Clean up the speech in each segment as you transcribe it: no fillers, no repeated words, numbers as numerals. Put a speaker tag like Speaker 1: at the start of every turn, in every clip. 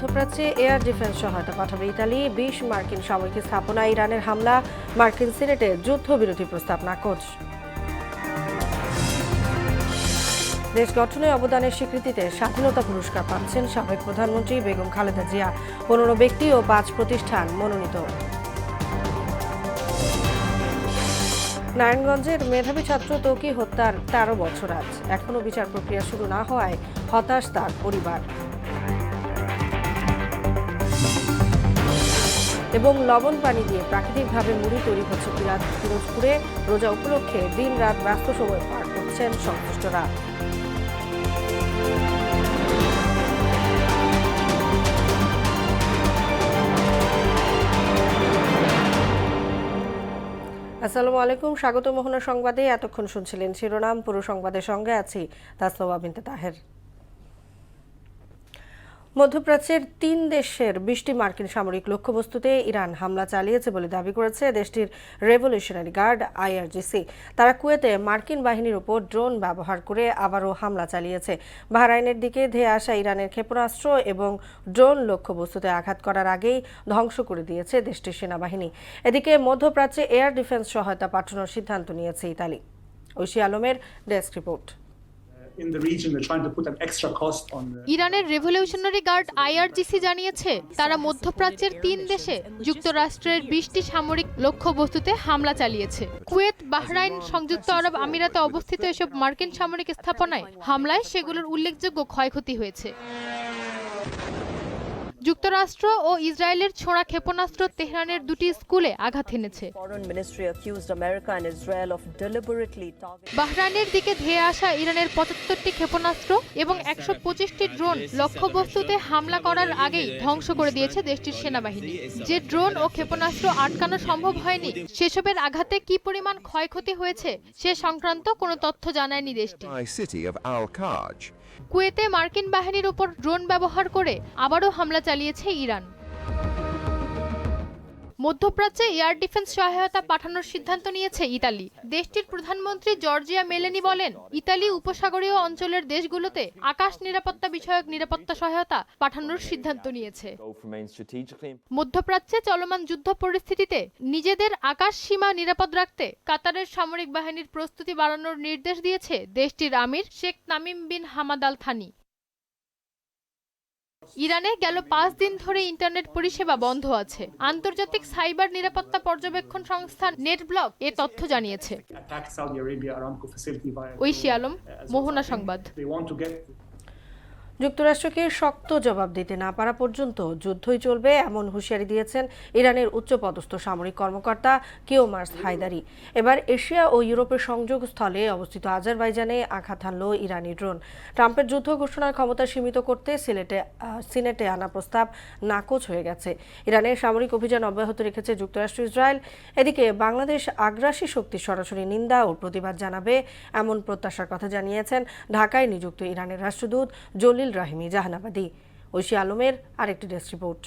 Speaker 1: মধ্যপ্রাচ্যে air defence সহায়তা পাঠাবে ইতালি। 20 মার্কিন সামরিক স্থাপনায় ইরানের হামলা, মার্কিন সিনেটে যুদ্ধবিরতি প্রস্তাব নাকচ। দেশ গঠনে অবদানের স্বীকৃতিতে স্বাধীনতা পুরস্কার পাচ্ছেন সাবেক প্রধানমন্ত্রী বেগম খালেদা জিয়া। 15 ব্যক্তি ও 5 প্রতিষ্ঠান মনোনীত। নারায়ণগঞ্জের মেধাবী ছাত্র ত্বকী হত্যার 13 বছর আজ, এখনও বিচার প্রক্রিয়া শুরু না হওয়ায় হতাশ তার পরিবার। এবং লবণ পানি দিয়ে প্রাকৃতিকভাবে মুড়ি তৈরি হচ্ছে পিরোজপুরে। রোজা উপলক্ষে দিন রাত ব্যস্ত সময় পার করছেন সংশ্লিষ্টরা। আসসালামু আলাইকুম, স্বাগত মোহনা সংবাদে। এতক্ষণ শুনছিলেন শিরোনাম, পুরো সংবাদের সঙ্গে আছি তাসনোয়া বিনতে তাহের। মধ্যপ্রাচ্যের 3 দেশের 20টি মার্কিন সামরিক লক্ষ্যবস্তুতে ইরান হামলা চালিয়েছে বলে দাবি করেছে দেশটির রেভলিউশনারি গার্ড আইআরজিসি। তারা কুয়েতে মার্কিন বাহিনীর উপর ড্রোন ব্যবহার করে আবারও হামলা চালিয়েছে। বাহরাইনের দিকে ধেয়ে আসা ইরানের ক্ষেপণাস্ত্র এবং ড্রোন লক্ষ্যবস্তুতে আঘাত করার আগেই ধ্বংস করে দিয়েছে দেশটির সেনাবাহিনী। এদিকে মধ্যপ্রাচ্যে এয়ার ডিফেন্স সহায়তা পাঠানোর সিদ্ধান্ত নিয়েছে ইতালি। ঐশী আলমের ডেস্ক রিপোর্ট।
Speaker 2: ইরানের রেভলিউশনারি গার্ড আইআরজিসি জানিয়েছে তারা মধ্যপ্রাচ্যের 3 দেশে যুক্তরাষ্ট্রের 20টি সামরিক লক্ষ্যবস্তুতে হামলা চালিয়েছে। কুয়েত, বাহরাইন, সংযুক্ত আরব আমিরাতে অবস্থিত এসব মার্কিন সামরিক স্থাপনায় হামলায় সেগুলোর উল্লেখযোগ্য ক্ষয়ক্ষতি হয়েছে। যুক্তরাষ্ট্র ও ইসরায়েলের ছোড়া ক্ষেপণাস্ত্র তেহরানের 2টি স্কুলে আঘাত এনেছে। বাহরাইনের দিকে ধেয়ে আসা ইরানের 75টি ক্ষেপণাস্ত্র এবং 125টি ড্রোন লক্ষ্যবস্তুতে হামলা করার আগেই ধ্বংস করে দিয়েছে দেশটির সেনাবাহিনী। যে ড্রোন ও ক্ষেপণাস্ত্র আটকানো সম্ভব হয়নি, সেসবের আঘাতে কি পরিমাণ ক্ষয়ক্ষতি হয়েছে সে সংক্রান্ত কোনো তথ্য জানায়নি দেশটি। কুয়েতে মার্কিন বাহিনীর উপর ড্রোন ব্যবহার করে আবারও হামলা চালিয়েছে ইরান। মধ্যপ্রাচ্যে এয়ার ডিফেন্স সহায়তা পাঠানোর সিদ্ধান্ত নিয়েছে ইতালি। দেশটির প্রধানমন্ত্রী জর্জিয়া মেলোনি বলেন, ইতালি উপসাগরীয় অঞ্চলের দেশগুলোতে আকাশ নিরাপত্তা বিষয়ক নিরাপত্তা সহায়তা পাঠানোর সিদ্ধান্ত নিয়েছে। মধ্যপ্রাচ্যে চলমান যুদ্ধ পরিস্থিতিতে নিজেদের আকাশ সীমা নিরাপদ রাখতে কাতারের সামরিক বাহিনীর প্রস্তুতি বাড়ানোর নির্দেশ দিয়েছে দেশটির আমির শেখ Tamim bin Hamad Al Thani. ইরানে গেল 5 দিন ধরে ইন্টারনেট পরিষেবা বন্ধ আছে। আন্তর্জাতিক সাইবার নিরাপত্তা পর্যবেক্ষণ সংস্থা নেটব্লক এ তথ্য জানিয়েছে। ঐশী আলম, মোহনা সংবাদ।
Speaker 1: যুক্তরাষ্ট্রকে শক্ত জবাব দিতে না পারা পর্যন্ত যুদ্ধই চলবে, এমন হুঁশিয়ারি দিয়েছেন ইরানের উচ্চপদস্থ সামরিক কর্মকর্তা কিওমার্স হায়দারি। এবার এশিয়া ও ইউরোপের সংযোগস্থলে অবস্থিত আজারবাইজানে আঘাত হানল ইরানি ড্রোন। ট্রাম্পের যুদ্ধ ঘোষণার ক্ষমতা সীমিত করতে সিনেটে আনা প্রস্তাব নাকচ হয়ে গেছে। ইরানের সামরিক অভিযান অব্যাহত রেখেছে যুক্তরাষ্ট্র, ইসরায়েল। এদিকে বাংলাদেশ আগ্রাসী শক্তির সরাসরি নিন্দা ও প্রতিবাদ জানাবে, এমন প্রত্যাশার কথা জানিয়েছেন ঢাকায় নিযুক্ত ইরানের রাষ্ট্রদূত জলিল রাহিমি জাহানাবাদী। ঐশী আলমের আরেকটি ডেস্ক রিপোর্ট।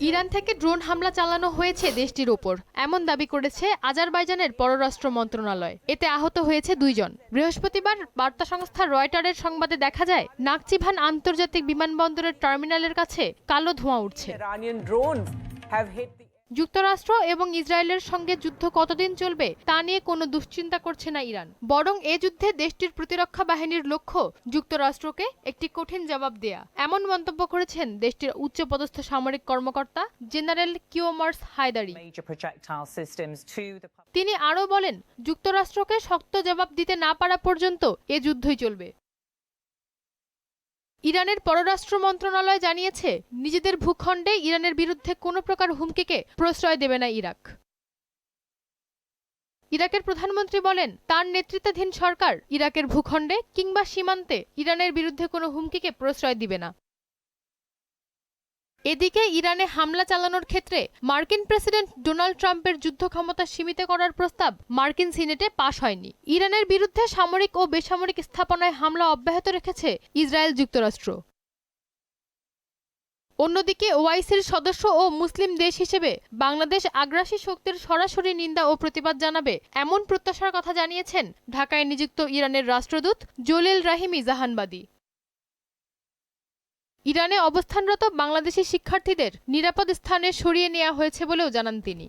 Speaker 2: ইরান থেকে ড্রোন হামলা চালানো হয়েছে দেশটির উপর, এমন দাবি করেছে আজারবাইজানের পররাষ্ট্র মন্ত্রণালয়। এতে আহত হয়েছে 2 জন। বৃহস্পতিবার বার্তা সংস্থা রয়টারের সংবাদে দেখা যায়, নাকচিভান আন্তর্জাতিক বিমানবন্দরের টার্মিনালের কাছে কালো ধোঁয়া উঠছে। যুক্তরাষ্ট্র এবং ইসরায়েলের সঙ্গে যুদ্ধ কতদিন চলবে তা নিয়ে কোনো দুশ্চিন্তা করছে না ইরান, বরং এ যুদ্ধে দেশটির প্রতিরক্ষা বাহিনীর লক্ষ্য যুক্তরাষ্ট্রকে একটি কঠিন জবাব দেয়া, এমন মন্তব্য করেছেন দেশটির উচ্চপদস্থ সামরিক কর্মকর্তা জেনারেল কিওমার্স হায়দারি। তিনি আরও বলেন, যুক্তরাষ্ট্রকে শক্ত জবাব দিতে না পারা পর্যন্ত এ যুদ্ধই চলবে। ইরানের পররাষ্ট্র মন্ত্রণালয় জানিয়েছে, নিজেদের ভূখণ্ডে ইরানের বিরুদ্ধে কোনো প্রকার হুমকিকে প্রশ্রয় দেবে না ইরাক। ইরাকের প্রধানমন্ত্রী বলেন, তার নেতৃত্বাধীন সরকার ইরাকের ভূখণ্ডে কিংবা সীমান্তে ইরানের বিরুদ্ধে কোনো হুমকিকে প্রশ্রয় দিবে না। এদিকে ইরানে হামলা চালানোর ক্ষেত্রে মার্কিন প্রেসিডেন্ট ডোনাল্ড ট্রাম্পের যুদ্ধ ক্ষমতা সীমিত করার প্রস্তাব মার্কিন সিনেটে পাশ হয়নি। ইরানের বিরুদ্ধে সামরিক ও বেসামরিক স্থাপনায় হামলা অব্যাহত রেখেছে ইসরায়েল, যুক্তরাষ্ট্র। অন্যদিকে ওআইসির সদস্য ও মুসলিম দেশ হিসেবে বাংলাদেশ আগ্রাসী শক্তির সরাসরি নিন্দা ও প্রতিবাদ জানাবে, এমন প্রত্যাশার কথা জানিয়েছেন ঢাকায় নিযুক্ত ইরানের রাষ্ট্রদূত জলিল রাহিমি জাহানবাদী। ইরানে অবস্থানরত বাংলাদেশি শিক্ষার্থীদের নিরাপদ স্থানে সরিয়ে নেওয়া হয়েছে বলেও জানান তিনি।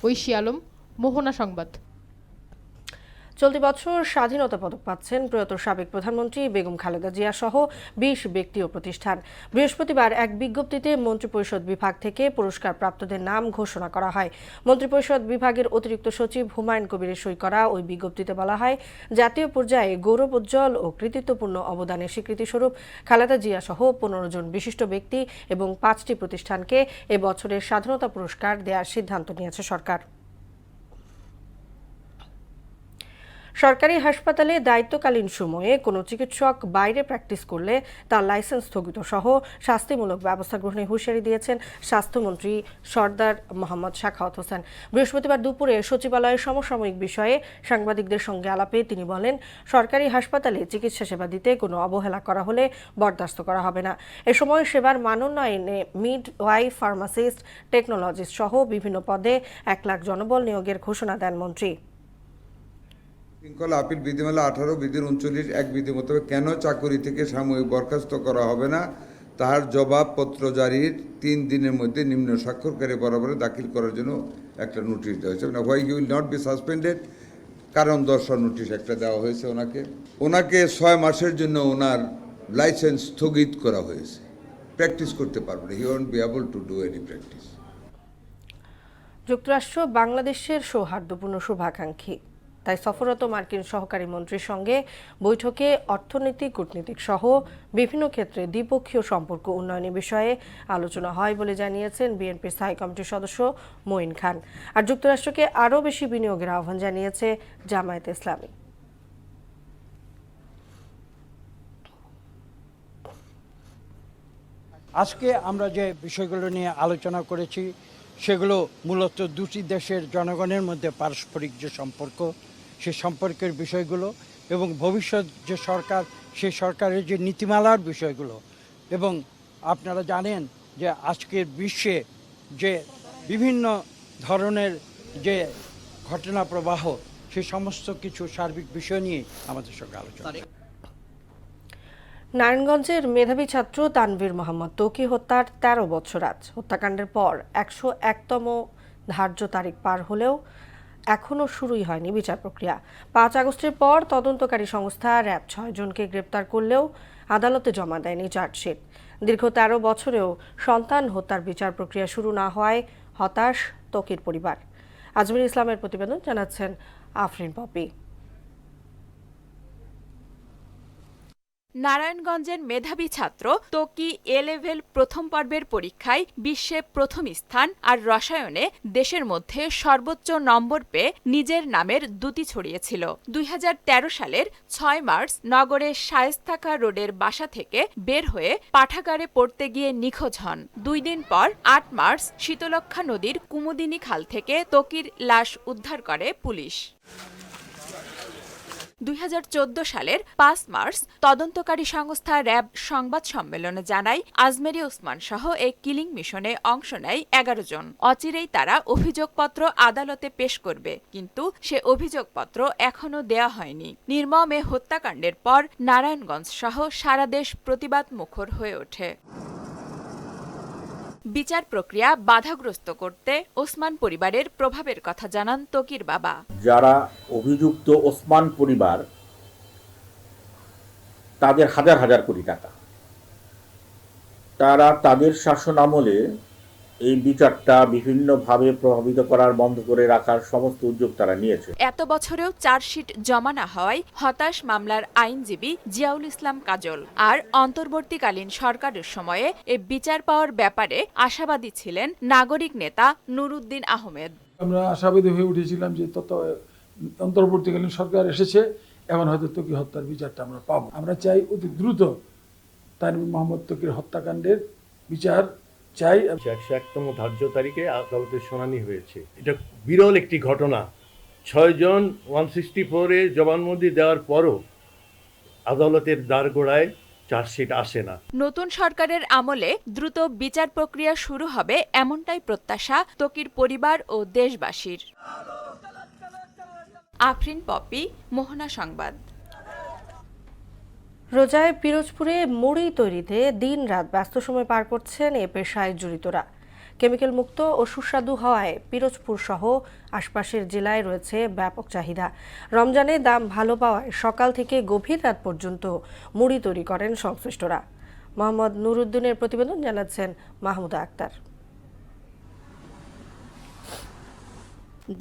Speaker 2: ঐশী আলম, মোহনা সংবাদ।
Speaker 1: চলতি বছর স্বাধীনতা পদক পাচ্ছেন প্রয়াত সাবেক প্রধানমন্ত্রী বেগম খালেদা জিয়া সহ ২০ ব্যক্তি ও প্রতিষ্ঠান। বৃহস্পতিবার এক বিজ্ঞপ্তিতে মন্ত্রিপরিষদ বিভাগ থেকে পুরস্কার প্রাপ্তদের নাম ঘোষণা করা হয়। মন্ত্রিপরিষদ বিভাগের অতিরিক্ত সচিব হুমায়ুন কবিরের সই করা ওই বিজ্ঞপ্তিতে বলা হয়, জাতীয় পর্যায়ে গৌরবোজ্জ্বল ও কৃতিত্বপূর্ণ অবদানের স্বীকৃতিস্বরূপ খালেদা জিয়া সহ ১৫ জন বিশিষ্ট ব্যক্তি এবং ৫টি প্রতিষ্ঠানকে এ বছরের স্বাধীনতা পুরস্কার দেওয়ার সিদ্ধান্ত নিয়েছে সরকার। সরকারি হাসপাতালে দায়িত্বকালীন সময়ে কোনো চিকিৎসক বাইরে প্র্যাকটিস করলে তার লাইসেন্স স্থগিত সহ শাস্তিমূলক ব্যবস্থা গ্রহণে হুঁশিয়ারি দিয়েছেন স্বাস্থ্যমন্ত্রী সরদার মোহাম্মদ সাখাওয়াত হোসেন। বৃহস্পতিবার দুপুরে সচিবালয়ের সমসাময়িক বিষয়ে সাংবাদিকদের সঙ্গে আলাপে তিনি বলেন, সরকারি হাসপাতালে চিকিৎসা সেবা দিতে কোনো অবহেলা করা হলে বরদাস্ত করা হবে না। এ সময় সেবার মানোন্নয়নে মিডওয়াইফ, ফার্মাসিস্ট, টেকনোলজিস্ট সহ বিভিন্ন পদে ১ লাখ জনবল নিয়োগের ঘোষণা দেন মন্ত্রী।
Speaker 3: শৃঙ্খলা আপিল বিধিমালা 18 বিধির 39 এক বিধি মোতাবেক কেন চাকরি থেকে সাময়িক বরখাস্ত করা হবে না তার জবাবপত্র জারির 3 দিনের মধ্যে নিম্ন স্বাক্ষরকারী বরাবরে দাখিল করার জন্য একটা নোটিশ দেওয়া হয়েছে। Why you will not be suspended, কারণ দর্শন নোটিশ একটা দেওয়া হয়েছে। ওনাকে 6 মাসের জন্য ওনার লাইসেন্স স্থগিত করা হয়েছে। প্র্যাকটিস করতে পারবে না, he won't be able to do any practice.
Speaker 1: যুক্তরাষ্ট্র বাংলাদেশের সৌহার্দ্যপূর্ণ শুভাকাঙ্ক্ষী, তাই সফররত মার্কিন সহকারী মন্ত্রীর সঙ্গে বৈঠকে অর্থনৈতিক, কূটনীতিক সহ বিভিন্ন ক্ষেত্রে দ্বিপক্ষীয় সম্পর্ক উন্নয়নের বিষয়ে আলোচনা হয় বলে জানিয়েছেন বিএনপির স্থায়ী কমিটির সদস্য মঈন খান। আর যুক্তরাষ্ট্রকে আরও বেশি বিনিয়োগের আহ্বান জানিয়েছে জামায়াতে ইসলামী।
Speaker 4: আজকে আমরা যে বিষয়গুলো নিয়ে আলোচনা করেছি সেগুলো মূলত দুটি দেশের জনগণের মধ্যে পারস্পরিক যে সম্পর্ক, সে সম্পর্কের বিষয়গুলো এবং ভবিষ্যৎ যে সরকার, সেই সরকারের যে নীতিমালার বিষয়গুলো। এবং আপনারা জানেন যে আজকের বিশ্বে যে বিভিন্ন ধরনের যে ঘটনা প্রবাহ, সে সমস্ত কিছু সার্বিক বিষয় নিয়ে আমাদের সঙ্গে আলোচনা।
Speaker 1: নারায়ণগঞ্জের মেধাবী ছাত্র তানভীর মোহাম্মদ তৌকি হত্যার ১৩ বছর আজ। হত্যাকাণ্ডের পর ১০১তম ধার্য তারিখ পার হলেও এখনও শুরুই হয়নি বিচার প্রক্রিয়া। ৫ আগস্টের পর তদন্তকারী সংস্থা র্যাব ৬ জনকে গ্রেপ্তার করলেও আদালতে জমা দেয়নি চার্জশিট। দীর্ঘ ১৩ বছরেও সন্তান হত্যার বিচার প্রক্রিয়া শুরু না হওয়ায় হতাশ তৌকির পরিবার। আজমির ইসলামের প্রতিবেদন, জানাচ্ছেন আফরিন পপি।
Speaker 5: নারায়ণগঞ্জের মেধাবী ছাত্র তৌকি এ-লেভেল প্রথম পর্বের পরীক্ষায় বিশ্বে প্রথম স্থান আর রসায়নে দেশের মধ্যে সর্বোচ্চ নম্বর পেয়ে নিজের নামের দ্যুতি ছড়িয়েছিল। ২০১৩ সালের ৬ মার্চ নগরের শায়েস্তাকা রোডের বাসা থেকে বের হয়ে পাঠাগারে পড়তে গিয়ে নিখোঁজ হন। ২ দিন পর ৮ মার্চ শীতলক্ষ্যা নদীর কুমুদিনী খাল থেকে তৌকির লাশ উদ্ধার করে পুলিশ। ২০১৪ সালের ৫ মার্চ তদন্তকারী সংস্থা র্যাব সংবাদ সম্মেলনে জানায়, আজমেরী ওসমান সহ এই কিলিং মিশনে অংশ নেয় ১১ জন। অচিরেই তারা অভিযোগপত্র আদালতে পেশ করবে, কিন্তু সে অভিযোগপত্র এখনও দেয়া হয়নি। নির্মম এ হত্যাকাণ্ডের পর নারায়ণগঞ্জ সহ সারা দেশ প্রতিবাদ মুখর হয়ে ওঠে। বিচার প্রক্রিয়া বাধাগ্রস্ত করতে ওসমান পরিবারের প্রভাবের কথা জানান তৌকির বাবা।
Speaker 6: যারা অভিযুক্ত ওসমান পরিবার, তাদের হাজার হাজার কোটি টাকা, তারা তাদের শাসন আমলে এই বিচারটা বিভিন্নভাবে প্রভাবিত করার, বন্ধ করে রাখার সমস্ত উদ্যোগ তারা নিয়েছে।
Speaker 5: এত বছরেও চার্জশিট জমা না হওয়ায় হতাশ মামলার আইনজীবী জিয়াউল ইসলাম কাজল। আর অন্তর্বর্তীকালীন সরকারের সময়ে এ বিচার পাওয়ার ব্যাপারে আশাবাদী ছিলেন নাগরিক নেতা নুরুদ্দিন আহমেদ।
Speaker 7: আমরা আশাবাদী হয়ে উঠেছিলাম যে অন্তর্বর্তীকালীন সরকার এসেছে, এখন হয়তো তৌকি হত্যার বিচারটা আমরা পাবো। আমরা চাই অতি দ্রুত তানভীর মোহাম্মদ তৌকির হত্যাকাণ্ডের বিচার চাই।
Speaker 8: ১০১তম ধার্য তারিখে আদালতের শুনানি হয়েছে। এটা বিরল একটি ঘটনা। ৬ জন 164-এ জবানবন্দি দেওয়ার পরও আদালতের দ্বারগোড়ায় চার্জশিট আসে না।
Speaker 5: নতুন সরকারের আমলে দ্রুত বিচার প্রক্রিয়া শুরু হবে, এমনটাই প্রত্যাশা তৌকির পরিবার ও দেশবাসীর। আফরিন পপি, মোহনা সংবাদ।
Speaker 1: রোজায় পিরোজপুরে মুড়ি তৈরিতে দিনরাত ব্যস্ত সময় পার করছেন এ পেশায় জড়িতরা। কেমিক্যাল মুক্ত ও সুস্বাদু হওয়ায় পিরোজপুর সহ আশপাশের জেলায় রয়েছে ব্যাপক চাহিদা। রমজানে দাম ভালো পাওয়ায় সকাল থেকে গভীর রাত পর্যন্ত মুড়ি তৈরি করেন সংশ্লিষ্টরা। মোহাম্মদ নুরুদ্দিনের প্রতিবেদন জানাচ্ছেন মাহমুদা আক্তার।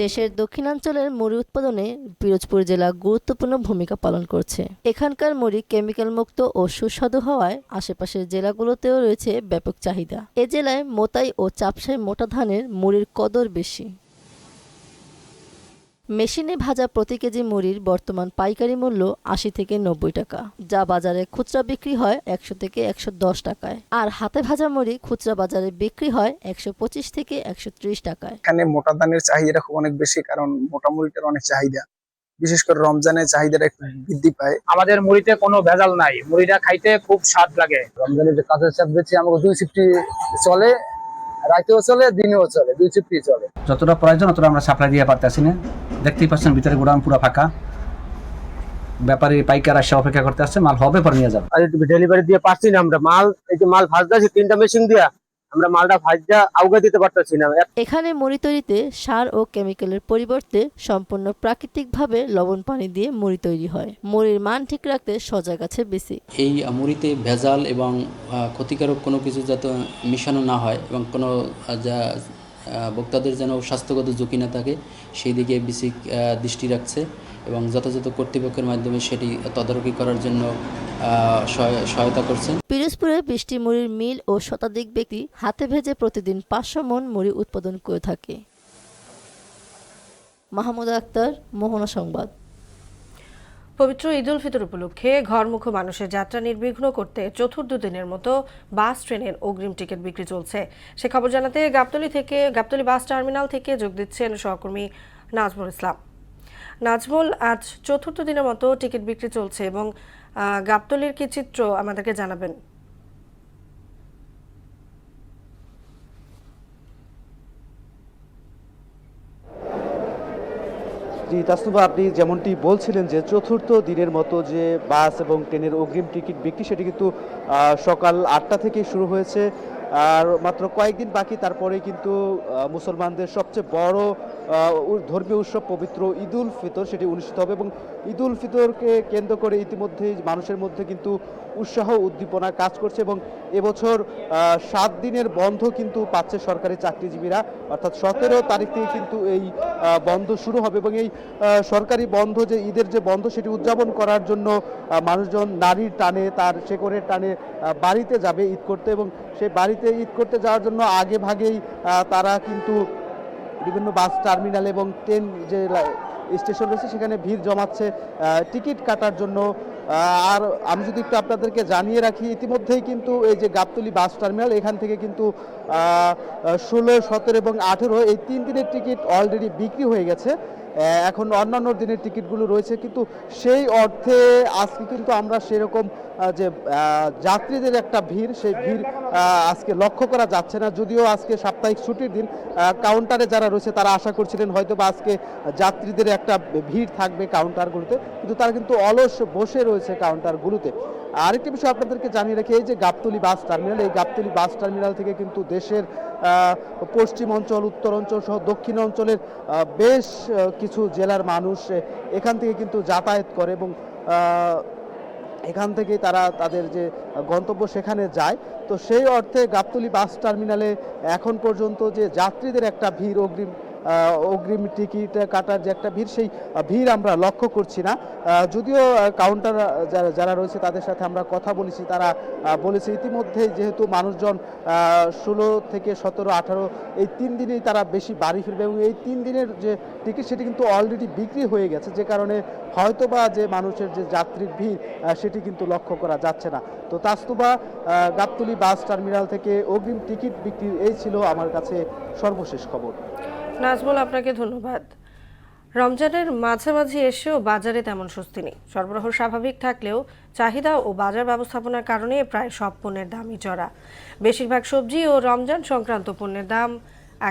Speaker 9: দেশের দক্ষিণাঞ্চলের মুড়ি উৎপাদনে পিরোজপুর জেলা গুরুত্বপূর্ণ ভূমিকা পালন করছে। এখানকার মুড়ি কেমিক্যাল মুক্ত ও সুস্বাদু হওয়ায় আশেপাশের জেলাগুলোতেও রয়েছে ব্যাপক চাহিদা। এ জেলায় মোতাই ও চাপসাই মোটা ধানের মুড়ির কদর বেশি। মেশিনে ভাজা প্রতি কেজি মুড়ির বর্তমান পাইকারি মূল্য ৮০ থেকে ৯০ টাকা, যা বাজারে খুচরা বিক্রি হয় ১০০ থেকে ১১০ টাকায়। আর হাতে ভাজা মুড়ি খুচরা বাজারে বিক্রি হয় ১২৫ থেকে ১৩০ টাকায়।
Speaker 10: এখানে মোটা ধানের চাহিদাটা খুব অনেক বেশি, কারণ মোটা মুড়িটার অনেক চাহিদা, বিশেষ করে রমজানের চাহিদাটা একটু বৃদ্ধি পায়।
Speaker 11: আমাদের মুড়িতে কোনো ভেজাল নাই, মুড়িটা খাইতে খুব স্বাদ লাগে।
Speaker 10: রমজানের যে কাঁচা চাপ দিচ্ছি আমাকে 2 শিফটি চলে, রাতেও চলে দিনেও চলে, 2 শিফটি চলে।
Speaker 11: যতটা প্রয়োজন ততটা আমরা সাপ্লাই দিয়ে পারতেছি না। দেখতেই পাচ্ছেন ভিতরে গোডাউন পুরো ফাঁকা, ব্যাপারী পাইকার আসে অপেক্ষা করতে আসছে, মাল হবে পরে নিয়ে যাবে।
Speaker 10: আর ডেলিভারি দিয়ে পারছি না আমরা, মাল এই যে মাল ভাজতেছি 3টা মেশিন দিয়া, আমরা মালটা ভাজা আউগে দিতে পারতেছি না।
Speaker 9: এখানে মুড়ি তৈরিতে সার ও কেমিক্যালের পরিবর্তে সম্পূর্ণ প্রাকৃতিকভাবে লবণ পানি দিয়ে মুড়ি তৈরি হয়। মুড়ির মান ঠিক রাখতে সজাগ আছে বেশি।
Speaker 12: এই মুড়িতে ভেজাল এবং ক্ষতিকারক কোনো কিছু যাতে মিশানো না হয় এবং কোনো যা ভোক্তাদের যেন স্বাস্থ্যগত ঝুঁকি না থাকে সেই দিকে বেশি দৃষ্টি রাখছে এবং যথাযথ কর্তৃপক্ষের মাধ্যমে সেটি তদারকি করার জন্য সহায়তা করছেন।
Speaker 9: পিরোজপুরে ২০টি মুড়ির মিল ও শতাধিক ব্যক্তি হাতে ভেজে প্রতিদিন ৫০০ মণ মুড়ি উৎপাদন করে থাকে। মাহমুদা আক্তার, মোহনা সংবাদ।
Speaker 1: পবিত্র ঈদ উল ফিতর উপলক্ষে ঘরমুখো মানুষের যাত্রা নির্বিঘ্ন করতে চতুর্থ দিনের মতো বাস ট্রেনের অগ্রিম টিকিট বিক্রি চলছে। সে খবর জানাতে গাবতলী বাস টার্মিনাল থেকে যোগ দিচ্ছেন সহকর্মী নাজমুল ইসলাম। নাজমুল, আজ চতুর্থ দিনের মতো টিকিট বিক্রি চলছে এবং গাবতলীর কি চিত্র আমাদেরকে জানাবেন?
Speaker 13: তাসনুভা, আপনি যেমনটি বলছিলেন যে চতুর্থ দিনের মতো যে বাস এবং ট্রেনের অগ্রিম টিকিট বিক্রি সেটি কিন্তু সকাল ৮টা থেকে শুরু হয়েছে। আর মাত্র কয়েকদিন বাকি, তারপরে কিন্তু মুসলমানদের সবচেয়ে বড় ধর্মীয় উৎসব পবিত্র ঈদ উল ফিতর সেটি অনুষ্ঠিত হবে এবং ঈদ উল ফিতরকে কেন্দ্র করে ইতিমধ্যেই মানুষের মধ্যে কিন্তু উৎসাহ উদ্দীপনা কাজ করছে এবং এবছর ৭ দিনের বন্ধ কিন্তু পাচ্ছে সরকারি চাকরিজীবীরা, অর্থাৎ ১৭ তারিখ থেকে কিন্তু এই বন্ধ শুরু হবে এবং এই সরকারি বন্ধ যে ঈদের যে বন্ধ সেটি উদযাপন করার জন্য মানুষজন নারীর টানে তার শেকড়ের টানে বাড়িতে যাবে ঈদ করতে এবং সেই বাড়িতে ঈদ করতে যাওয়ার জন্য আগে ভাগেই তারা কিন্তু বিভিন্ন বাস টার্মিনাল এবং ট্রেন যে স্টেশন রয়েছে সেখানে ভিড় জমাচ্ছে টিকিট কাটার জন্য। আর আমি যদি একটু আপনাদেরকে জানিয়ে রাখি, ইতিমধ্যেই কিন্তু এই যে গাবতলী বাস টার্মিনাল এখান থেকে কিন্তু 16, 17 এবং 18 এই 3 দিনের টিকিট অলরেডি বিক্রি হয়ে গেছে। এখন অন্যান্য দিনের টিকিটগুলো রয়েছে, কিন্তু সেই অর্থে আজকে কিন্তু আমরা সেরকম যে যাত্রীদের একটা ভিড়, সেই ভিড় আজকে লক্ষ্য করা যাচ্ছে না। যদিও আজকে সাপ্তাহিক ছুটির দিন, কাউন্টারে যারা রয়েছে তারা আশা করছিলেন হয়তো বা আজকে যাত্রীদের একটা ভিড় থাকবে কাউন্টারগুলোতে, কিন্তু তারা কিন্তু অলস বসে রয়েছে কাউন্টারগুলোতে। আরেকটি বিষয় আপনাদেরকে জানিয়ে রাখি, এই যে গাবতলী বাস টার্মিনাল, এই গাবতলী বাস টার্মিনাল থেকে কিন্তু দেশের পশ্চিম অঞ্চল, উত্তর অঞ্চল সহ দক্ষিণ অঞ্চলের বেশ কিছু জেলার মানুষ এখান থেকে কিন্তু যাতায়াত করে এবং এখান থেকে তারা তাদের যে গন্তব্য সেখানে যায়। তো সেই অর্থে গাবতলী বাস টার্মিনালে এখন পর্যন্ত যে যাত্রীদের একটা ভিড়, অগ্রিম টিকিট কাটার যে একটা ভিড়, সেই ভিড় আমরা লক্ষ্য করছি না। যদিও কাউন্টার যারা রয়েছে তাদের সাথে আমরা কথা বলেছি, তারা বলেছে ইতিমধ্যেই যেহেতু মানুষজন 16 থেকে 17, 18 এই 3 দিনেই তারা বেশি বাড়ি ফিরবে এবং এই 3 দিনের যে টিকিট সেটি কিন্তু অলরেডি বিক্রি হয়ে গেছে, যে কারণে হয়তোবা যে মানুষের যে যাত্রীর ভিড় সেটি কিন্তু লক্ষ্য করা যাচ্ছে না। তো তাসনুভা, গাবতলী বাস টার্মিনাল থেকে অগ্রিম টিকিট বিক্রির এই ছিল আমার কাছে সর্বশেষ খবর।
Speaker 1: নাজমুল, আপনাকে ধন্যবাদ। রমজানের মাঝামাঝি এসেও বাজারে তেমন স্বস্তি নেই। সরবরাহ স্বাভাবিক থাকলেও চাহিদা ও বাজার ব্যবস্থাপনার কারণে প্রায় সব পণ্যের দামই চড়া। বেশিরভাগ সবজি ও রমজান সংক্রান্ত পণ্যের দাম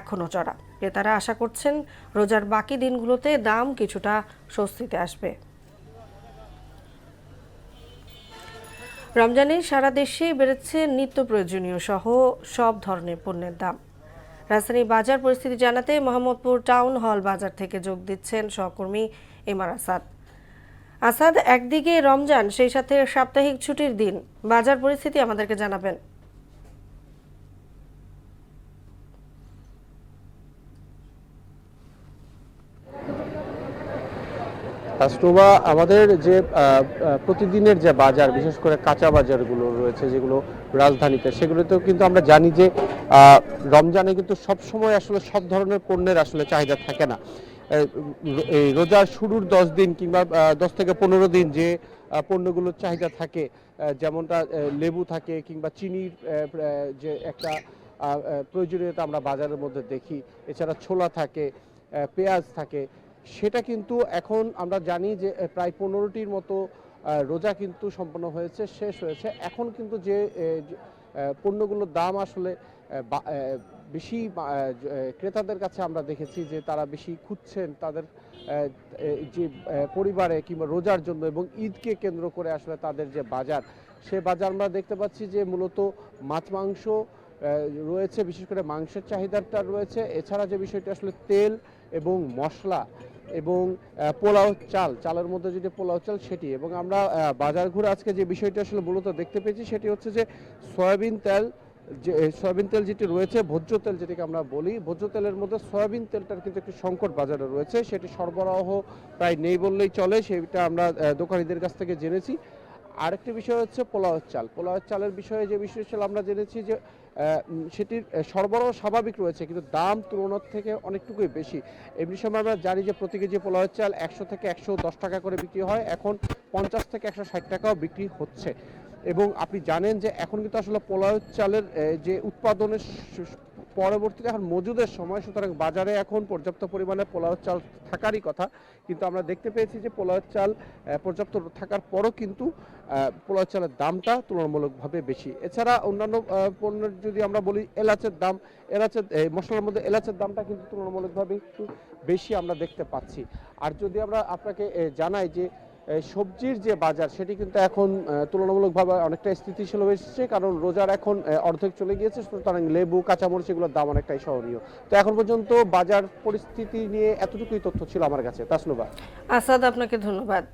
Speaker 1: এখনও চড়া। ক্রেতারা আশা করছেন রোজার বাকি দিনগুলোতে দাম কিছুটা স্বস্তিতে আসবে। রমজানে সারা দেশে বেড়েছে নিত্য প্রয়োজনীয় সহ সব ধরনের পণ্যের দাম। রাজধানী বাজার পরিস্থিতি জানাতে মোহাম্মদপুর টাউন হল বাজার থেকে যোগ দিচ্ছেন সহকর্মী এমআর আসাদ। আসাদ, একদিকে রমজান, সেই সাথে সাপ্তাহিক ছুটির দিন, বাজার পরিস্থিতি আমাদেরকে জানাবেন।
Speaker 13: তাসনুভা, আমাদের যে প্রতিদিনের যে বাজার, বিশেষ করে কাঁচা বাজারগুলো রয়েছে যেগুলো রাজধানীতে, সেগুলোতেও কিন্তু আমরা জানি যে রমজানে কিন্তু সবসময় আসলে সব ধরনের পণ্যের আসলে চাহিদা থাকে না। এই রোজার শুরুর 10 দিন কিংবা 10 থেকে 15 দিন যে পণ্যগুলোর চাহিদা থাকে, যেমনটা লেবু থাকে কিংবা চিনির যে একটা প্রয়োজনীয়তা আমরা বাজারের মধ্যে দেখি, এছাড়া ছোলা থাকে, পেঁয়াজ থাকে, সেটা কিন্তু এখন আমরা জানি যে প্রায় 15টির মতো রোজা কিন্তু সম্পন্ন হয়েছে, শেষ হয়েছে। এখন কিন্তু যে পণ্যগুলোর দাম আসলে বেশি ক্রেতাদের কাছে আমরা দেখেছি যে তারা বেশি খুঁজছেন তাদের যে পরিবারে কিংবা রোজার জন্য, এবং ঈদকে কেন্দ্র করে আসলে তাদের যে বাজার, সে বাজার আমরা দেখতে পাচ্ছি যে মূলত মাছ মাংস রয়েছে, বিশেষ করে মাংসের চাহিদাটা রয়েছে। এছাড়া যে বিষয়টি আসলে তেল এবং মশলা এবং পোলাও চালের মধ্যে যেটি পোলাও চাল সেটি, এবং আমরা বাজার ঘুরে আজকে যে বিষয়টি আসলে মূলত দেখতে পেয়েছি সেটি হচ্ছে যে সয়াবিন তেল যেটি রয়েছে, ভোজ্য তেল যেটিকে আমরা বলি, ভোজ্য তেলের মধ্যে সয়াবিন তেলটার কিন্তু একটি সংকট বাজারে রয়েছে, সেটি সরবরাহ প্রায় নেই বললেই চলে, সেটা আমরা দোকানিদের কাছ থেকে জেনেছি। আরেকটি বিষয় হচ্ছে পোলাও চালের বিষয়ে যে বিষয় ছিল আমরা জেনেছি যে সেটির সরবরাহ স্বাভাবিক রয়েছে, কিন্তু দাম তুলনার থেকে অনেকটুকুই বেশি। এমনি সময় আমরা জানি যে প্রতি কেজি পোলাও চাল 100 থেকে 110 টাকা করে বিক্রি হয়, এখন 50 থেকে 160 টাকাও বিক্রি হচ্ছে। এবং আপনি জানেন যে এখন কিন্তু আসলে পোলাও চালের যে উৎপাদনের পরবর্তীতে এখন মজুদের সময়, সুতরাং বাজারে এখন পর্যাপ্ত পরিমাণে পোলাও চাল থাকারই কথা, কিন্তু আমরা দেখতে পেয়েছি যে পোলাও চাল পর্যাপ্ত থাকার পরও কিন্তু পোলাও চালের দামটা তুলনামূলকভাবে বেশি। এছাড়া অন্যান্য পণ্যের যদি আমরা বলি, মশলার মধ্যে এলাচের দামটা কিন্তু তুলনামূলকভাবে একটু বেশি আমরা দেখতে পাচ্ছি। আর যদি আমরা আপনাকে জানাই যে সবজির যে বাজার, সেটি কিন্তু এখন তুলনামূলকভাবে অনেকটা স্থিতিশীল হয়েছে, কারণ রোজার এখন অর্ধেক চলে গিয়েছে, সুতরাং লেবু, কাঁচামরিচ এগুলোর দাম অনেকটাই সহনীয়। তো এখন পর্যন্ত বাজার পরিস্থিতি নিয়ে এতটুকুই তথ্য ছিল আমার কাছে। তাসনুভা।
Speaker 1: আসাদ, আপনাকে ধন্যবাদ।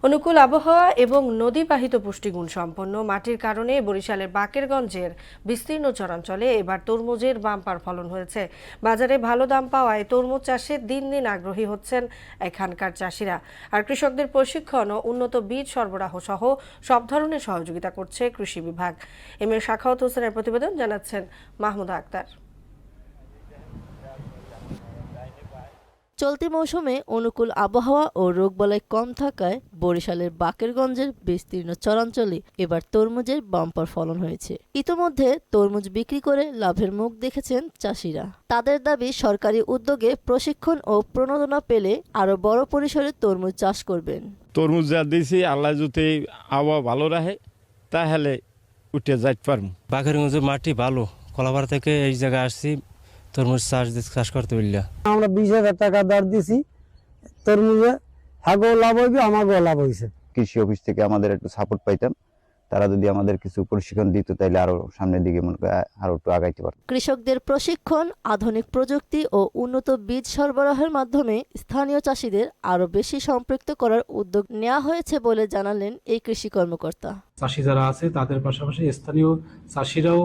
Speaker 1: অনুকূল আবহাওয়া এবং নদীবাহিত পুষ্টিগুণ সম্পন্ন মাটির কারণে বরিশালের বাকেরগঞ্জের বিস্তীর্ণ চরাঞ্চলে এবার তরমুজের বাম্পার ফলন হয়েছে। বাজারে ভালো দাম পাওয়ায় তরমুজ চাষে দিন দিন আগ্রহী হচ্ছেন এখানকার চাষিরা। আর কৃষকদের প্রশিক্ষণ ও উন্নত বীজ সরবরাহ সহ সব ধরনের সহযোগিতা করছে কৃষি বিভাগ। এম এ সাখাওয়াত হোসেনের প্রতিবেদন, জানাচ্ছেন মাহমুদা আক্তার।
Speaker 9: চলতি মৌসুমে অনুকূল আবহাওয়া ও রোগবালাই কম থাকায় বরিশালের বাকেরগঞ্জের বিস্তীর্ণ চরাঞ্চলে এবার তরমুজের বাম্পার ফলন হয়েছে। ইতোমধ্যে তরমুজ বিক্রি করে লাভের মুখ দেখেছেন চাষিরা। তাদের দাবি, সরকারি উদ্যোগে প্রশিক্ষণ ও প্রণোদনা পেলে আরো বড় পরিসরে তরমুজ চাষ করবেন।
Speaker 14: তরমুজ যা দিয়েছি, আল্লাহ যদি আবহাওয়া ভালো রাখে তাহলে উঠে যাইতে পারবো।
Speaker 15: বাকেরগঞ্জের মাটি ভালো, কলাপাড়া থেকে এই জায়গায় আসছি তরমুজ চাষ করতে বললাম।
Speaker 16: আমরা 20,000 টাকা দর দিছি তরমুজে, হাগও লাভ হইবে, আমাকেও লাভ হয়েছে।
Speaker 17: কৃষি অফিস থেকে আমাদের একটু সাপোর্ট পাইতাম, তারা যদি আমাদের কিছু প্রশিক্ষণ দিত তাইলে আরো সামনের দিকে আরো একটু আগাইতে পারত।
Speaker 9: কৃষকদের প্রশিক্ষণ, আধুনিক প্রযুক্তি ও উন্নত বীজ সরবরাহের মাধ্যমে স্থানীয় চাষিদের আরো বেশি সম্পৃক্ত করার উদ্যোগ নেওয়া হয়েছে বলে জানালেন এই কৃষি কর্মকর্তা।
Speaker 18: চাষি যারা আছে তাদের পাশাপাশি স্থানীয় চাষিরাও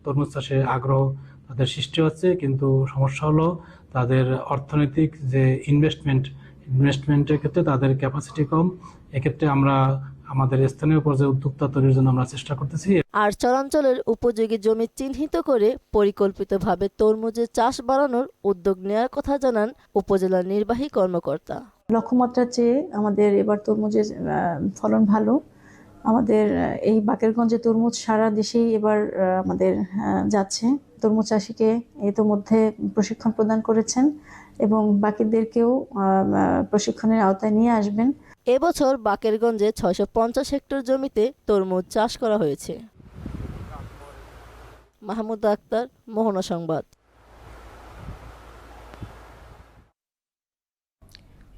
Speaker 18: তরমুজ চাষে আগ্রহ তাদের সৃষ্টি হচ্ছে, কিন্তু সমস্যা হলো তাদের অর্থনৈতিক যে ইনভেস্টমেন্টের ক্ষেত্রে তাদের ক্যাপাসিটি কম। এক্ষেত্রে আমরা আমাদের স্থানীয় পর্যায়ে উদ্যোক্তা তৈরির জন্য আমরা চেষ্টা করতেছি।
Speaker 9: আর চরাঞ্চলের উপযোগী জমি চিহ্নিত করে পরিকল্পিতভাবে তরমুজের চাষ বাড়ানোর উদ্যোগ নেওয়ার কথা জানান উপজেলা নির্বাহী কর্মকর্তা।
Speaker 19: লক্ষ্যমাত্রার চেয়ে আমাদের এবার তরমুজের ফলন ভালো। আমাদের এই বাকেরগঞ্জে তরমুজ সারা দেশেই এবার আমাদের যাচ্ছে। তরমুজ চাষিকে ইতোমধ্যে প্রশিক্ষণ প্রদান করেছেন এবং বাকিদেরকেও প্রশিক্ষণের আওতায় নিয়ে আসবেন।
Speaker 9: এবছর বাকেরগঞ্জে 650 হেক্টর জমিতে তরমুজ চাষ করা হয়েছে। মাহমুদা আক্তার, মোহনা সংবাদ।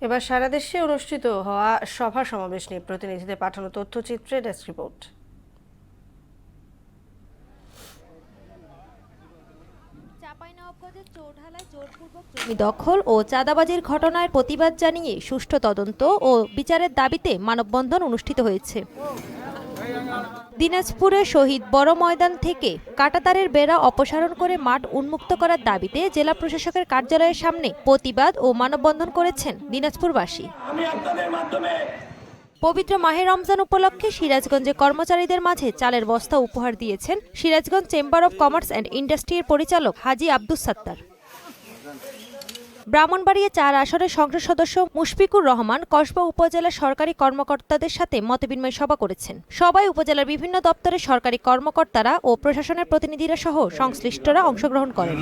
Speaker 1: এবার সারা দেশে অনুষ্ঠিত হওয়া সভা সমাবেশ নিয়ে প্রতিনিধিদের পাঠানো তথ্যচিত্রে ডেস্ক রিপোর্ট।
Speaker 20: জমি দখল ও চাঁদাবাজির ঘটনার প্রতিবাদ জানিয়ে সুষ্ঠু তদন্ত ও বিচারের দাবিতে মানববন্ধন অনুষ্ঠিত হয়েছে। দিনাজপুরে শহীদ বড় ময়দান থেকে কাঁটাতারের বেড়া অপসারণ করে মাঠ উন্মুক্ত করার দাবিতে জেলা প্রশাসকের কার্যালয়ের সামনে প্রতিবাদ ও মানববন্ধন করেছেন দিনাজপুরবাসী। পবিত্র মাহে রমজান উপলক্ষে সিরাজগঞ্জে কর্মচারীদের মাঝে চালের বস্তা উপহার দিয়েছেন Sirajganj chamber of commerce and ইন্ডাস্ট্রির পরিচালক হাজী আব্দুস সাত্তার। ব্রাহ্মণবাড়িয়া ৪ আসনের সংসদ সদস্য মুশফিকুর রহমান কসবা উপজেলার সরকারি কর্মকর্তাদের সাথে মতবিনিময় সভা করেছেন। সবাই উপজেলার বিভিন্ন দপ্তরের সরকারি কর্মকর্তারা ও প্রশাসনের প্রতিনিধিরা সহ সংশ্লিষ্টরা অংশগ্রহণ করেন।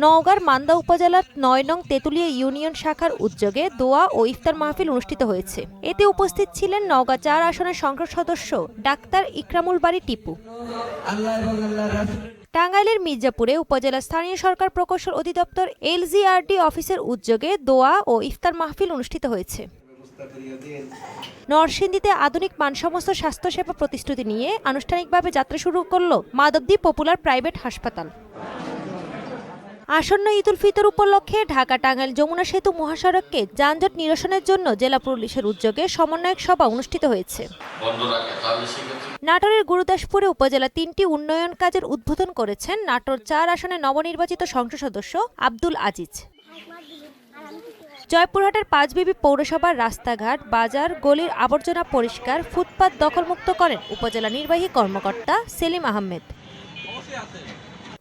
Speaker 20: নওগাঁর মান্দা উপজেলার ৯ নং তেঁতুলিয়া ইউনিয়ন শাখার উদ্যোগে দোয়া ও ইফতার মাহফিল অনুষ্ঠিত হয়েছে। এতে উপস্থিত ছিলেন নওগাঁ ৪ আসনের সংসদ সদস্য ডাক্তার ইকরামুল বারী টিপু। টাঙ্গাইলের মির্জাপুরে উপজেলা স্থানীয় সরকার প্রকৌশল অধিদপ্তর LGRD অফিসের উদ্যোগে দোয়া ও ইফতার মাহফিল অনুষ্ঠিত হয়েছে। নরসিংদীতে আধুনিক মানসমস্ত স্বাস্থ্যসেবা প্রতিশ্রুতি নিয়ে আনুষ্ঠানিকভাবে যাত্রা শুরু করল মাধবদী পপুলার প্রাইভেট হাসপাতাল। আসন্ন ঈদ উল ফিতর উপলক্ষে ঢাকা টাঙ্গাইল যমুনা সেতু মহাসড়ককে যানজট নিরসনের জন্য জেলা পুলিশের উদ্যোগে সমন্বয়ক সভা অনুষ্ঠিত হয়েছে। নাটোরের গুরুদাসপুরে উপজেলা ৩টি উন্নয়ন কাজের উদ্বোধন করেছেন নাটোর ৪ আসনে নবনির্বাচিত সংসদ সদস্য আব্দুল আজিজ। জয়পুরহাটের পাঁচবিবি পৌরসভার রাস্তাঘাট, বাজার, গলির আবর্জনা পরিষ্কার, ফুটপাত দখলমুক্ত করেন উপজেলা নির্বাহী কর্মকর্তা সেলিম আহমেদ।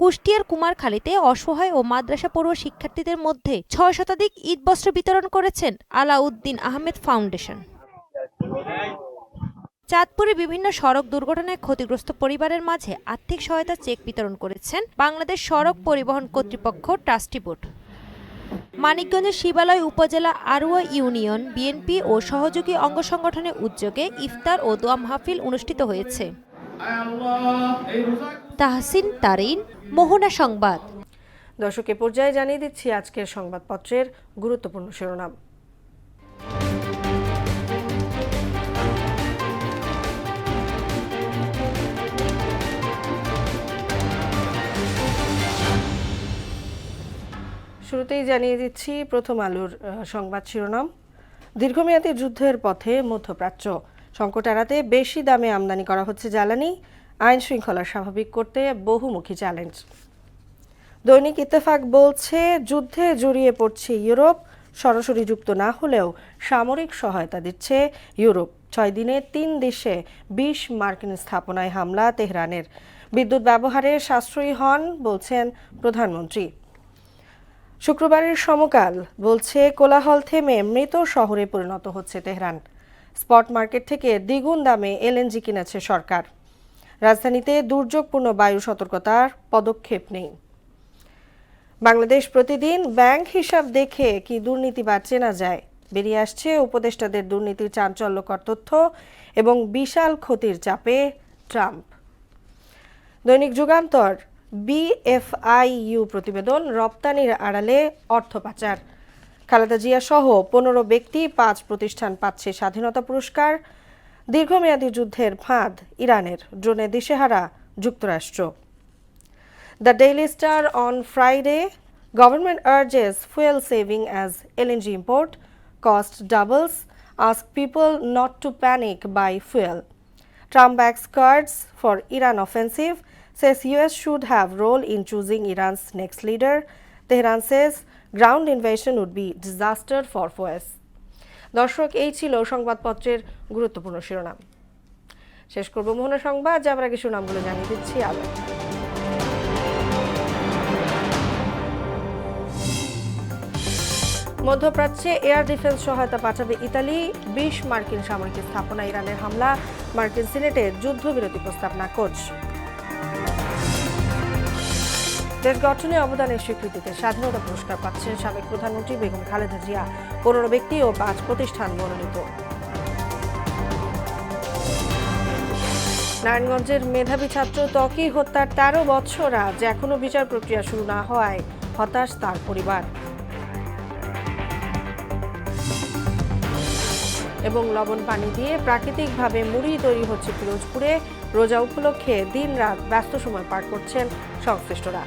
Speaker 20: কুষ্টিয়ার কুমারখালীতে অসহায় ও মাদ্রাসা পড়ুয়া শিক্ষার্থীদের মধ্যে ৬ শতাধিক ঈদ বস্ত্র বিতরণ করেছেন আলাউদ্দিন আহমেদ ফাউন্ডেশন। চাঁদপুরে বিভিন্ন সড়ক দুর্ঘটনায় ক্ষতিগ্রস্ত পরিবারের মাঝে আর্থিক সহায়তা চেক বিতরণ করেছেন বাংলাদেশ সড়ক পরিবহন কর্তৃপক্ষ ট্রাস্টি বোর্ড। মানিকগঞ্জের শিবালয় উপজেলা আরুয়া ইউনিয়ন বিএনপি ও সহযোগী অঙ্গ সংগঠনের উদ্যোগে ইফতার ও দোয়া মাহফিল অনুষ্ঠিত হয়েছে। তাহসিন তারিন, মোহনা সংবাদ।
Speaker 1: দর্শক, এ পর্যায়ে জানিয়ে দিচ্ছি আজকের সংবাদপত্রের গুরুত্বপূর্ণ শিরোনাম। শুরুতেই জানিয়ে দিচ্ছি প্রথম আলোর সংবাদ শিরোনাম। দীর্ঘমেয়াদী যুদ্ধের পথে মধ্যপ্রাচ্য, সংকট এড়াতে বেশি দামে আমদানি করা হচ্ছে জ্বালানি, আইন শৃঙ্খলা স্বাভাবিক করতে বহুমুখী চ্যালেঞ্জ। দৈনিক ইত্তেফাক বলছে যুদ্ধে জড়িয়ে পড়ছে ইউরোপ, সরাসরি যুক্ত না হলেও সামরিক সহায়তা দিচ্ছে ইউরোপ। 6 দিনে 3 দেশে 20 মার্কিন স্থাপনায় হামলা তেহরানের। বিদ্যুৎ ব্যবহারে সাশ্রয়ী হন বলছেন প্রধানমন্ত্রী। শুক্রবারের সমকাল বলছে কোলাহল থেমে মৃত শহরে পরিণত হচ্ছে তেহরান। স্পট মার্কেট থেকে দ্বিগুণ দামে LNG কিনেছে সরকার। রাজধানীতে দুর্যোগপূর্ণ বায়ু সতর্কতার পদক্ষেপ নেই। বাংলাদেশ প্রতিদিন, ব্যাংক হিসাব দেখে কি দুর্নীতিবাজ চেনা যায়? বেরিয়ে আসছে উপদেষ্টাদের দুর্নীতির চাঞ্চল্যকর তথ্য এবং বিশাল ক্ষতির চাপে ট্রাম্প। দৈনিক যুগান্তর, BFIU প্রতিবেদন, রপ্তানির আড়ালে অর্থ পাচার। খালেদা জিয়া সহ 15 ব্যক্তি 5 প্রতিষ্ঠান পাচ্ছে স্বাধীনতা পুরস্কার। দীর্ঘমেয়াদী যুদ্ধের ফাঁদ ইরানের, ড্রোনে দিশেহারা যুক্তরাষ্ট্র। The daily star on Friday, government urges fuel saving as LNG import cost doubles, ask people not to panic buy fuel. Trump backs Kurds for Iran offensive, says US should have role in choosing Iran's next leader. Tehran says ground invasion would be disaster for US. দর্শক, এই ছিল সংবাদপত্রের গুরুত্বপূর্ণ শিরোনাম। শেষ করব মোহনা সংবাদ, যাবার আগে শিরোনামগুলো জানিয়ে দিচ্ছি আবার। মধ্যপ্রাচ্যে এয়ার ডিফেন্স সহায়তা পাঠাবে ইতালি। 20 মার্কিন সামরিক স্থাপনা ইরানের হামলা, মার্কিন সিনেটের যুদ্ধবিরতি প্রস্তাব নাকচ। দেশ গঠনে অবদানের স্বীকৃতিতে স্বাধীনতা পুরস্কার পাচ্ছেন সাবেক প্রধানমন্ত্রী বেগম খালেদা জিয়া। 15 ব্যক্তি ও 5 প্রতিষ্ঠান মনোনীত। নারায়ণগঞ্জের মেধাবী ছাত্র ত্বকী হত্যার 13 বছর আজ এখনো বিচার প্রক্রিয়া শুরু না হওয়ায় হতাশ তার পরিবার। এবং লবণ পানি দিয়ে প্রাকৃতিকভাবে মুড়ি তৈরি হচ্ছে পিরোজপুরে। রোজা উপলক্ষে দিন-রাত ব্যস্ত সময় পার করছেন সংশ্লিষ্টরা।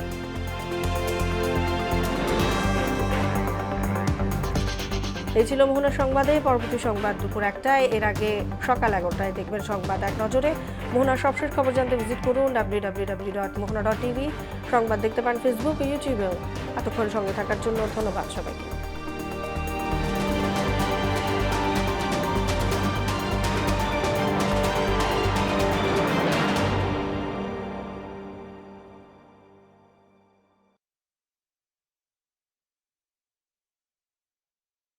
Speaker 1: এই ছিল মোহনা সংবাদে। পরবর্তী সংবাদ দুপুর 1টায়, এর আগে সকাল 11টায় দেখবেন সংবাদ এক নজরে। মোহনার সবশেষ খবর জানতে ভিজিট করুন www.mohana.tv। সংবাদ দেখতে পান ফেসবুক ও ইউটিউবেও। এতক্ষণ সঙ্গে থাকার জন্য ধন্যবাদ সবাইকে।